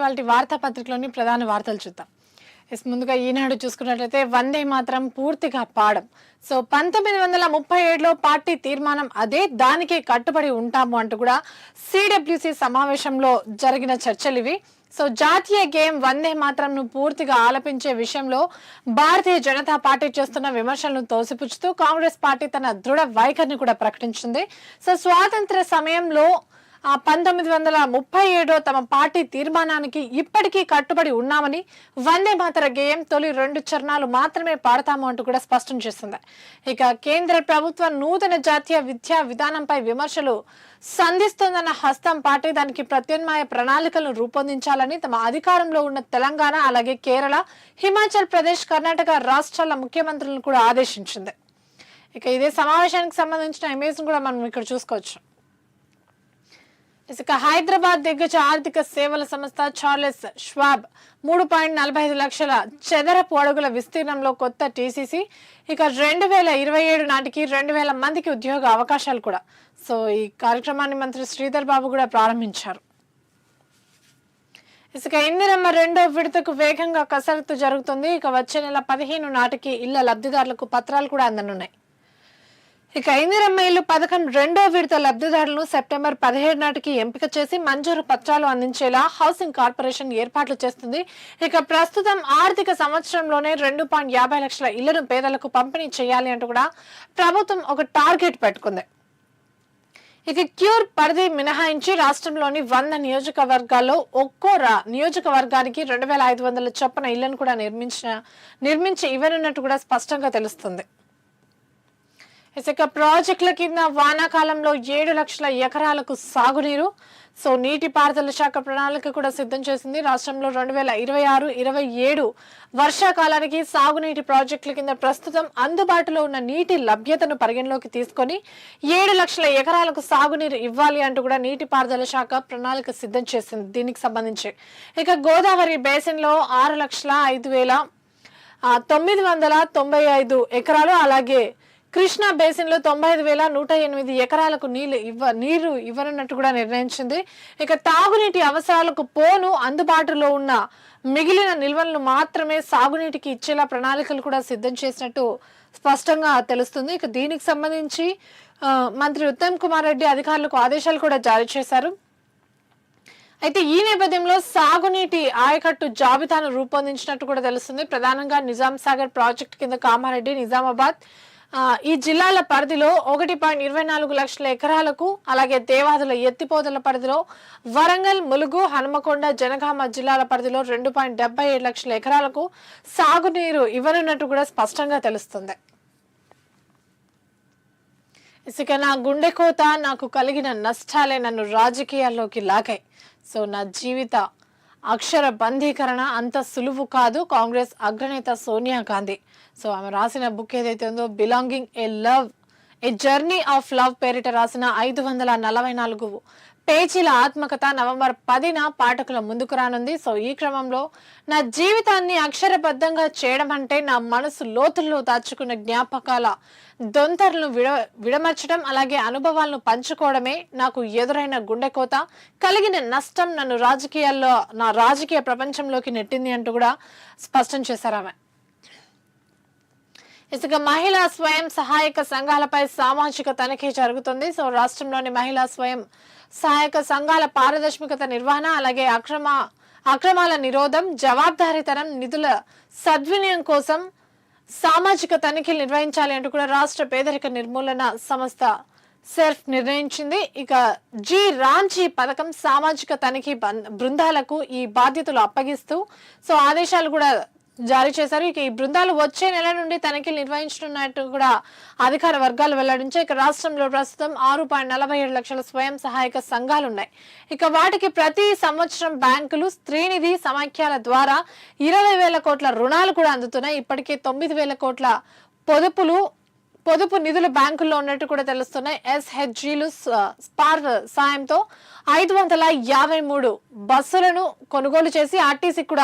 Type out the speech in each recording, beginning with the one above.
ఇవాల్టి వార్తాపత్రికలోని ప్రధాన వార్తలు చూద్దాం. ముందుగా ఈనాడు చూసుకున్నట్లయితే వందే మాత్రం పూర్తిగా పాడం. సో 1937లో పార్టీ తీర్మానం అదే, దానికే కట్టుబడి ఉంటాము అంటూ కూడా సిడబ్ల్యూసి సమావేశంలో జరిగిన చర్చలు ఇవి. సో జాతీయ గేయం వందే మాత్రం ను పూర్తిగా ఆలపించే విషయంలో భారతీయ జనతా పార్టీ చేస్తున్న విమర్శలను తోసిపుచ్చుతూ కాంగ్రెస్ పార్టీ తన దృఢ వైఖరిని కూడా ప్రకటించింది. సో స్వాతంత్ర సమయంలో 1937 తమ పార్టీ తీర్మానానికి ఇప్పటికీ కట్టుబడి ఉన్నామని, వందే మాతర గేయం తొలి 2 చరణాలు మాత్రమే పాడతాము అంటూ కూడా స్పష్టం చేసింది. ఇక కేంద్ర ప్రభుత్వం నూతన జాతీయ విద్యా విధానంపై విమర్శలు సంధిస్తోందన్న హస్తం పార్టీ దానికి ప్రత్యామ్నాయ ప్రణాళికలను రూపొందించాలని తమ అధికారంలో ఉన్న తెలంగాణ, అలాగే కేరళ, హిమాచల్ ప్రదేశ్, కర్ణాటక రాష్ట్రాల ముఖ్యమంత్రులను కూడా ఆదేశించింది. ఇక ఇదే సమావేశానికి సంబంధించిన ఇమేజ్ కూడా మనం ఇక్కడ చూసుకోవచ్చు. ఇక హైదరాబాద్ దిగ్గజ ఆర్థిక సేవల సంస్థ చార్లెస్ ష్వాబ్ 3.45 లక్షల చదరపు అడుగుల విస్తీర్ణంలో కొత్త టీసీసీ. ఇక 2027 నాటికి 2000 మందికి ఉద్యోగ అవకాశాలు కూడా. సో ఈ కార్యక్రమాన్ని మంత్రి శ్రీధర్ బాబు కూడా ప్రారంభించారు. ఇక ఇందిరమ్మ 2వ విడతకు వేగంగా కసరత్తు జరుగుతుంది. ఇక వచ్చే నెల 15 నాటికి ఇళ్ల లబ్ధిదారులకు పత్రాలు కూడా అందనున్నాయి. ఇక ఇందిరమ్మ ఇల్లు పథకం 2వ విడత లబ్ధిదారులను సెప్టెంబర్ 17 నాటికి ఎంపిక చేసి మంజూరు పత్రాలు అందించేలా హౌసింగ్ కార్పొరేషన్ ఏర్పాట్లు చేస్తుంది. ఇక ప్రస్తుతం ఆర్థిక సంవత్సరంలోనే 2.50 లక్షల ఇళ్లను పేదలకు పంపిణీ చేయాలి అంటూ కూడా ప్రభుత్వం ఒక టార్గెట్ పెట్టుకుంది. ఇక క్యూర్ పరిధి మినహాయించి రాష్ట్రంలోని 100 నియోజకవర్గాల్లో ఒక్కో నియోజకవర్గానికి 2500 చొప్పున ఇళ్లను కూడా నిర్మించి ఇవ్వనున్నట్టు కూడా స్పష్టంగా తెలుస్తుంది. ఇక ప్రాజెక్టుల కింద వానాకాలంలో 7 లక్షల ఎకరాలకు సాగునీరు. సో నీటిపారుదల శాఖ ప్రణాళిక కూడా సిద్ధం చేసింది. రాష్ట్రంలో 2026-27 వర్షాకాలానికి సాగునీటి ప్రాజెక్టుల కింద ప్రస్తుతం అందుబాటులో ఉన్న నీటి లభ్యతను పరిగణలోకి తీసుకొని 7 లక్షల ఎకరాలకు సాగునీరు ఇవ్వాలి అంటూ కూడా నీటిపారుదల శాఖ ప్రణాళిక సిద్ధం చేసింది. దీనికి సంబంధించి ఇక గోదావరి బేసిన్ లో 6,05,995 ఎకరాలు, అలాగే కృష్ణా బేసిన్ లో 95,108 ఎకరాలకు నీరు ఇవ్వనున్నట్టు కూడా నిర్ణయించింది. ఇక తాగునీటి అవసరాలకు పోను అందుబాటులో ఉన్న మిగిలిన నిల్వలను మాత్రమే సాగునీటికి ఇచ్చేలా ప్రణాళికలు కూడా సిద్ధం చేసినట్టు స్పష్టంగా తెలుస్తుంది. ఇక దీనికి సంబంధించి మంత్రి ఉత్తమ్ కుమార్ రెడ్డి అధికారులకు ఆదేశాలు కూడా జారీ చేశారు. అయితే ఈ నేపథ్యంలో సాగునీటి ఆయకట్టు జాబితాను రూపొందించినట్టు కూడా తెలుస్తుంది. ప్రధానంగా నిజాం సాగర్ ప్రాజెక్టు కింద కామారెడ్డి, నిజామాబాద్ ఈ జిల్లాల పరిధిలో 1.24 లక్షల ఎకరాలకు, అలాగే దేవాదుల ఎత్తిపోతల పరిధిలో వరంగల్, ములుగు, హనుమకొండ, జనగామ జిల్లాల పరిధిలో 2.77 లక్షల ఎకరాలకు సాగునీరు ఇవ్వనున్నట్టు కూడా స్పష్టంగా తెలుస్తుంది. ఇసుక నా గుండె కోత, నాకు కలిగిన నష్టాలే నన్ను రాజకీయాల్లోకి లాగాయి. సో నా జీవిత అక్షర బంధీకరణ అంత సులువు కాదు, కాంగ్రెస్ అగ్రనేత సోనియా గాంధీ. సో ఆమె రాసిన బుక్ ఏదైతే ఉందో belonging A journey of love పేరిట రాసిన 544 పేజీల ఆత్మకథ నవంబర్ 10న పాఠకుల ముందుకు రానుంది. సో ఈ క్రమంలో నా జీవితాన్ని అక్షరబద్ధంగా చేయడం అంటే నా మనసు లోతుల్లో దాచుకున్న జ్ఞాపకాల దొంతర్లను విడమర్చడం, అలాగే అనుభవాలను పంచుకోవడమే. నాకు ఎదురైన గుండెకోత, కలిగిన నష్టం నన్ను నా రాజకీయ ప్రపంచంలోకి నెట్టింది అంటూ కూడా స్పష్టం చేశారు ఆమె. ఇసుక మహిళా స్వయం సహాయక సంఘాలపై సామాజిక తనిఖీ జరుగుతుంది. సో రాష్ట్రంలోని మహిళా స్వయం సహాయక సంఘాల పారదర్శకత నిర్వహణ, అలాగే అక్రమాల నిరోధం, జవాబుదారీతనం, నిధుల సద్వినియోగం కోసం సామాజిక తనిఖీలు నిర్వహించాలి అంటూ కూడా రాష్ట్ర పేదరిక నిర్మూలన సంస్థ సెర్ఫ్ నిర్ణయించింది. ఇక రాంజీ పథకం సామాజిక తనిఖీ బృందాలకు ఈ బాధ్యతలు అప్పగిస్తూ సో ఆదేశాలు కూడా జారీ చేశారు. ఇక ఈ బృందాలు వచ్చే నెల నుండి తనిఖీలు నిర్వహించనున్నట్టు కూడా అధికార వర్గాలు వెల్లడించాయి. ఇక రాష్ట్రంలో ప్రస్తుతం 6.47 లక్షల స్వయం సహాయక సంఘాలు ఉన్నాయి. ఇక వాటికి ప్రతి సంవత్సరం బ్యాంకులు, స్త్రీనిధి సమాఖ్యల ద్వారా 20,000 కోట్ల రుణాలు కూడా అందుతున్నాయి. ఇప్పటికే 9,000 కోట్ల పొదుపు నిధులు బ్యాంకుల్లో ఉన్నట్టు కూడా తెలుస్తున్నాయి. ఎస్హెచ్జీలు స్పార్ సాయంతో 553 బస్సులను కొనుగోలు చేసి ఆర్టీసీ కూడా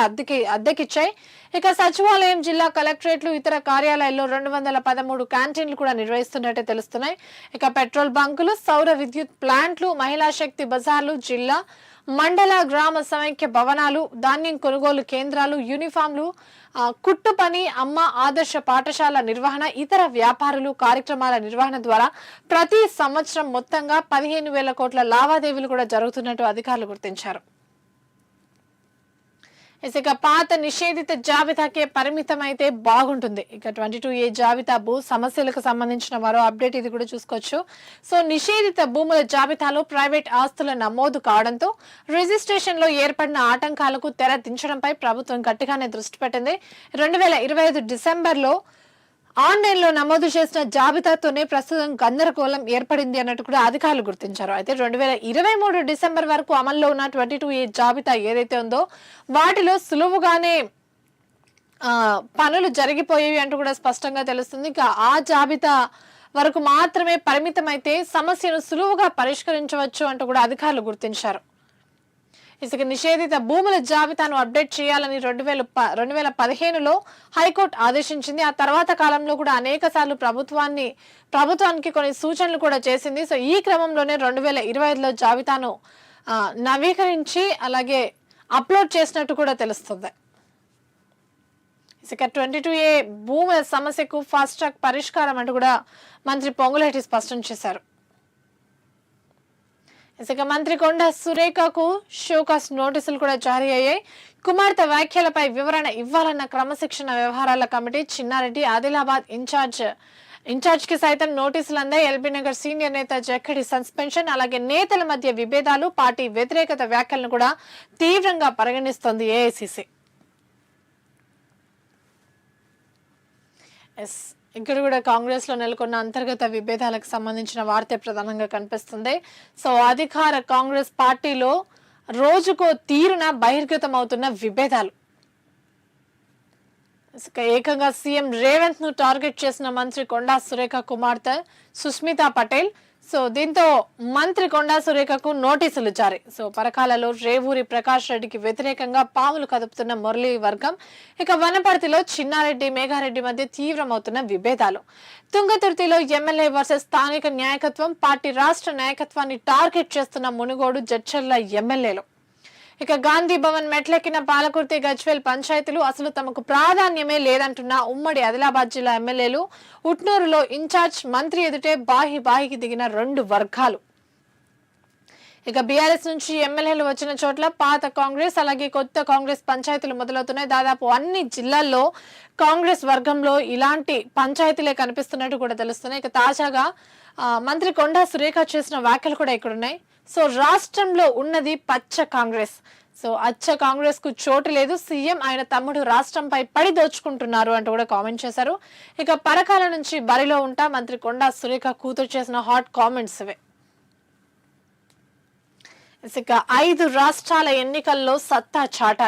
అద్దెకిచ్చాయి. ఇక సచివాలయం, జిల్లా కలెక్టరేట్లు, ఇతర కార్యాలయాల్లో 213 క్యాంటీన్లు కూడా నిర్వహిస్తున్నట్టే తెలుస్తున్నాయి. ఇక పెట్రోల్ బంకులు, సౌర విద్యుత్ ప్లాంట్లు, మహిళా శక్తి బజార్లు, జిల్లా మండల గ్రామ సమైక్య భవనాలు, ధాన్యం కొనుగోలు కేంద్రాలు, యూనిఫామ్లు, కుట్టు పని, అమ్మ ఆదర్శ పాఠశాల నిర్వహణ, ఇతర వ్యాపారులు కార్యక్రమాల నిర్వహణ ద్వారా ప్రతి సంవత్సరం మొత్తంగా 15,000 కోట్ల లావాదేవీలు కూడా జరుగుతున్నట్టు అధికారులు గుర్తించారు. ఇక పాత నిషేధిత జాబితాకే పరిమితం అయితే బాగుంటుంది. ఇక 22A జాబితా భూ సమస్యలకు సంబంధించిన మరో అప్డేట్ ఇది కూడా చూసుకోవచ్చు. సో నిషేధిత భూముల జాబితాలో ప్రైవేట్ ఆస్తుల నమోదు కావడంతో రిజిస్ట్రేషన్ లో ఏర్పడిన ఆటంకాలకు తెర దించడంపై ప్రభుత్వం గట్టిగానే దృష్టి పెట్టింది. 2025 డిసెంబర్లో ఆన్లైన్ లో నమోదు చేసిన జాబితాతోనే ప్రస్తుతం గందరగోళం ఏర్పడింది అన్నట్టు కూడా అధికారులు గుర్తించారు. అయితే 2023 డిసెంబర్ వరకు అమల్లో ఉన్న 22A జాబితా ఏదైతే ఉందో వాటిలో సులువుగానే పనులు జరిగిపోయేవి అంటూ కూడా స్పష్టంగా తెలుస్తుంది. ఇక ఆ జాబితా వరకు మాత్రమే పరిమితం అయితే సమస్యను సులువుగా పరిష్కరించవచ్చు అంటూ కూడా అధికారులు గుర్తించారు. ఇసుక నిషేధిత భూముల జాబితాను అప్డేట్ చేయాలని 2015లో హైకోర్టు ఆదేశించింది. ఆ తర్వాత కాలంలో కూడా అనేక సార్లు ప్రభుత్వానికి కొన్ని సూచనలు కూడా చేసింది. సో ఈ క్రమంలోనే 2025లో జాబితాను నవీకరించి అలాగే అప్లోడ్ చేసినట్టు కూడా తెలుస్తుంది. ఇసుక 22A భూముల సమస్యకు ఫాస్ట్ ట్రాక్ పరిష్కారం అంటూ కూడా మంత్రి పొంగులేటి స్పష్టం చేశారు. ఇసుక మంత్రి కొండా సురేఖకు షోకాస్ నోటీసులు కూడా జారీ అయ్యాయి. కుమార్తె వ్యాఖ్యలపై వివరణ ఇవ్వాలన్న క్రమశిక్షణ వ్యవహారాల కమిటీ చిన్నారెడ్డి ఆదిలాబాద్ ఇన్ఛార్జ్ కి సైతం నోటీసులు అందాయి. ఎల్బీ నగర్ సీనియర్ నేత జక్కడి సస్పెన్షన్, అలాగే నేతల మధ్య విభేదాలు, పార్టీ వ్యతిరేకత వ్యాఖ్యలను కూడా తీవ్రంగా పరిగణిస్తోంది ఏఐసీసీ. ఇక్కడ కూడా కాంగ్రెస్ లో నెలకొన్న అంతర్గత విభేదాలకు సంబంధించిన వార్త ప్రధానంగా కనిపిస్తుంది. సో అధికార కాంగ్రెస్ పార్టీలో రోజుకో తీరున బహిర్గతం అవుతున్న విభేదాలు. ఏకంగా సీఎం రేవంత్ ను టార్గెట్ చేసిన మంత్రి కొండా సురేఖ కుమార్తె సుస్మితా పటేల్. సో దీంతో మంత్రి కొండా సురేఖకు నోటీసులు జారీ. సో పరకాలలో రేవూరి ప్రకాష్ రెడ్డికి వ్యతిరేకంగా పాములు కదుపుతున్న మురళీ వర్గం. ఇక వనపర్తిలో చిన్నారెడ్డి మేఘారెడ్డి మధ్య తీవ్రమవుతున్న విభేదాలు. తుంగతుర్తిలో ఎమ్మెల్యే వర్సెస్ స్థానిక నాయకత్వం, పార్టీ రాష్ట్ర నాయకత్వాన్ని టార్గెట్ చేస్తున్న మునుగోడు జడ్చర్ల ఎమ్మెల్యేలు. ఇక గాంధీ భవన్ మెట్లెక్కిన పాలకుర్తి గజ్వేల్ పంచాయతీలు అసలు తమకు ప్రాధాన్యమే లేదంటున్న ఉమ్మడి ఆదిలాబాద్ జిల్లా ఎమ్మెల్యేలు. ఉట్నూరులో ఇన్ఛార్జ్ మంత్రి ఎదుటే బాహికి దిగిన 2 వర్గాలు. ఇక బీఆర్ఎస్ నుంచి ఎమ్మెల్యేలు వచ్చిన చోట్ల పాత కాంగ్రెస్ అలాగే కొత్త కాంగ్రెస్ పంచాయతీలు మొదలవుతున్నాయి. దాదాపు అన్ని జిల్లాల్లో కాంగ్రెస్ వర్గంలో ఇలాంటి పంచాయతీలే కనిపిస్తున్నట్టు కూడా తెలుస్తున్నాయి. ఇక తాజాగా మంత్రి కొండా సురేఖ చేసిన వ్యాఖ్యలు కూడా ఇక్కడ ఉన్నాయి. సో రాష్ట్రంలో ఉన్నది పచ్చ కాంగ్రెస్. సో అచ్చ కాంగ్రెస్ కు చోటు లేదు, సీఎం ఆయన తమ్ముడు రాష్ట్రంపై పడి దోచుకుంటున్నారు అంటూ కూడా కామెంట్ చేశారు. ఇక పరకాల నుంచి బరిలో ఉంటా మంత్రి కొండా సురేఖ కూతురు చేసిన హాట్ కామెంట్స్ ఇవే. ఇక 5 రాష్ట్రాల ఎన్నికల్లో సత్తా చాటాలి.